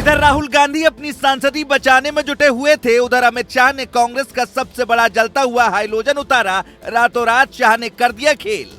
इधर राहुल गांधी अपनी सांसदी बचाने में जुटे हुए थे, उधर अमित शाह ने कांग्रेस का सबसे बड़ा जलता हुआ हाइलोजन उतारा। रातों रात शाह ने कर दिया खेल।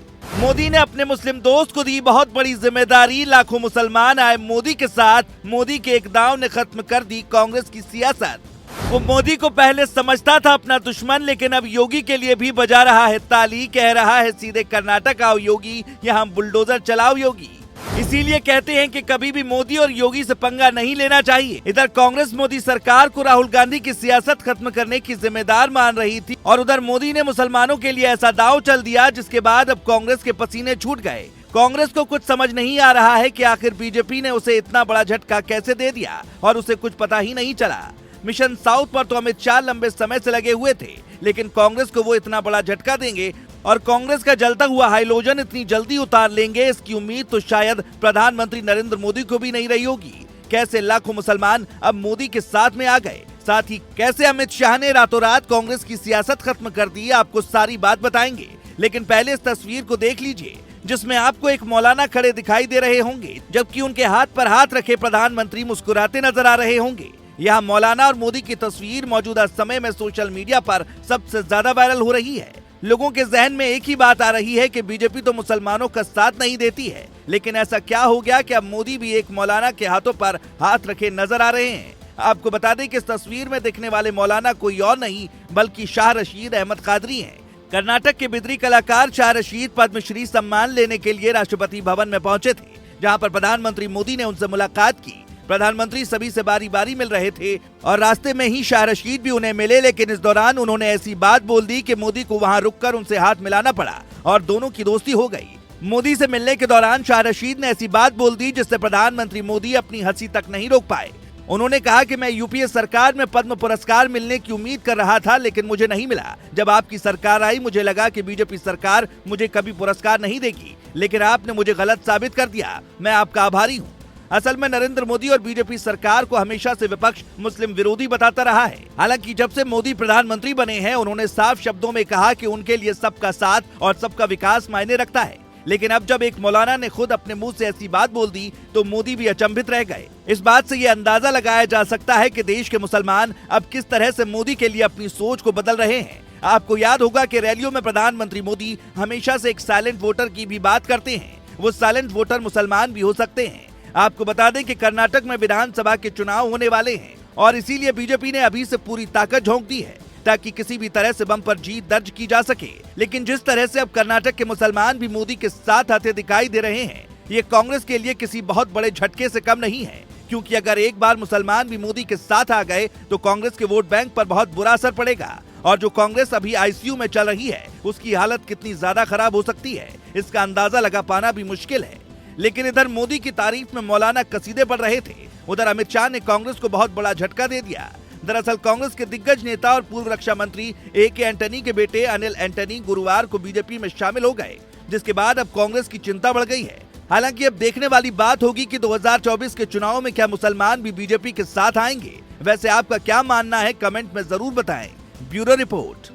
मोदी ने अपने मुस्लिम दोस्त को दी बहुत बड़ी जिम्मेदारी। लाखों मुसलमान आए मोदी के साथ। मोदी के एक दांव ने खत्म कर दी कांग्रेस की सियासत। वो मोदी को पहले समझता था अपना दुश्मन, लेकिन अब योगी के लिए भी बजा रहा है ताली। कह रहा है सीधे कर्नाटक आओ योगी, यहाँ बुलडोजर चलाओ योगी। इसीलिए कहते हैं कि कभी भी मोदी और योगी से पंगा नहीं लेना चाहिए। इधर कांग्रेस मोदी सरकार को राहुल गांधी की सियासत खत्म करने की जिम्मेदार मान रही थी, और उधर मोदी ने मुसलमानों के लिए ऐसा दांव चल दिया जिसके बाद अब कांग्रेस के पसीने छूट गए। कांग्रेस को कुछ समझ नहीं आ रहा है कि आखिर बीजेपी ने उसे इतना बड़ा झटका कैसे दे दिया, और उसे कुछ पता ही नहीं चला। मिशन साउथ पर तो अमित शाह लंबे समय से लगे हुए थे, लेकिन कांग्रेस को वो इतना बड़ा झटका देंगे और कांग्रेस का जलता हुआ हाइलोजन इतनी जल्दी उतार लेंगे, इसकी उम्मीद तो शायद प्रधानमंत्री नरेंद्र मोदी को भी नहीं रही होगी। कैसे लाखों मुसलमान अब मोदी के साथ में आ गए, साथ ही कैसे अमित शाह ने रातों रात कांग्रेस की सियासत खत्म कर दी, आपको सारी बात बताएंगे। लेकिन पहले इस तस्वीर को देख लीजिए, जिसमें आपको एक मौलाना खड़े दिखाई दे रहे होंगे, जबकि उनके हाथ पर हाथ रखे प्रधानमंत्री मुस्कुराते नजर आ रहे होंगे। यह मौलाना और मोदी की तस्वीर मौजूदा समय में सोशल मीडिया पर सबसे ज्यादा वायरल हो रही है। लोगों के जहन में एक ही बात आ रही है कि बीजेपी तो मुसलमानों का साथ नहीं देती है, लेकिन ऐसा क्या हो गया कि अब मोदी भी एक मौलाना के हाथों पर हाथ रखे नजर आ रहे हैं। आपको बता दें कि इस तस्वीर में दिखने वाले मौलाना कोई और नहीं बल्कि शाह रशीद अहमद कादरी हैं। कर्नाटक के बिदरी कलाकार शाह रशीद पद्मश्री सम्मान लेने के लिए राष्ट्रपति भवन में पहुंचे थे, जहां पर प्रधानमंत्री मोदी ने उनसे मुलाकात की। प्रधानमंत्री सभी से बारी बारी मिल रहे थे और रास्ते में ही शाह रशीद भी उन्हें मिले, लेकिन इस दौरान उन्होंने ऐसी बात बोल दी कि मोदी को वहां रुककर उनसे हाथ मिलाना पड़ा और दोनों की दोस्ती हो गई। मोदी से मिलने के दौरान शाह रशीद ने ऐसी बात बोल दी जिससे प्रधानमंत्री मोदी अपनी हंसी तक नहीं रोक पाए। उन्होंने कहा कि मैं यूपीए सरकार में पद्म पुरस्कार मिलने की उम्मीद कर रहा था, लेकिन मुझे नहीं मिला। जब आपकी सरकार आई मुझे लगा कि बीजेपी सरकार मुझे कभी पुरस्कार नहीं देगी, लेकिन आपने मुझे गलत साबित कर दिया। मैं आपका आभारी हूँ। असल में नरेंद्र मोदी और बीजेपी सरकार को हमेशा से विपक्ष मुस्लिम विरोधी बताता रहा है। हालांकि जब से मोदी प्रधानमंत्री बने हैं, उन्होंने साफ शब्दों में कहा कि उनके लिए सबका साथ और सबका विकास मायने रखता है। लेकिन अब जब एक मौलाना ने खुद अपने मुंह से ऐसी बात बोल दी तो मोदी भी अचंभित रह गए। इस बात से ये अंदाजा लगाया जा सकता है कि देश के मुसलमान अब किस तरह से मोदी के लिए अपनी सोच को बदल रहे हैं। आपको याद होगा कि रैलियों में प्रधानमंत्री मोदी हमेशा से एक साइलेंट वोटर की भी बात करते हैं। वो साइलेंट वोटर मुसलमान भी हो सकते हैं। आपको बता दें कि कर्नाटक में विधानसभा के चुनाव होने वाले हैं, और इसीलिए बीजेपी ने अभी से पूरी ताकत झोंक दी है ताकि किसी भी तरह से बम पर जीत दर्ज की जा सके। लेकिन जिस तरह से अब कर्नाटक के मुसलमान भी मोदी के साथ आते दिखाई दे रहे हैं, ये कांग्रेस के लिए किसी बहुत बड़े झटके से कम नहीं है, क्योंकि अगर एक बार मुसलमान भी मोदी के साथ आ गए तो कांग्रेस के वोट बैंक पर बहुत बुरा असर पड़ेगा, और जो कांग्रेस अभी आईसीयू में चल रही है उसकी हालत कितनी ज्यादा खराब हो सकती है, इसका अंदाजा लगा पाना भी मुश्किल है। लेकिन इधर मोदी की तारीफ में मौलाना कसीदे पढ़ रहे थे, उधर अमित शाह ने कांग्रेस को बहुत बड़ा झटका दे दिया। दरअसल कांग्रेस के दिग्गज नेता और पूर्व रक्षा मंत्री AK एंटनी के बेटे अनिल एंटनी गुरुवार को बीजेपी में शामिल हो गए, जिसके बाद अब कांग्रेस की चिंता बढ़ गई है। हालांकि अब देखने वाली बात होगी कि 2024 के चुनाव में क्या मुसलमान भी बीजेपी के साथ आएंगे। वैसे आपका क्या मानना है, कमेंट में जरूर बताएं। Bureau report.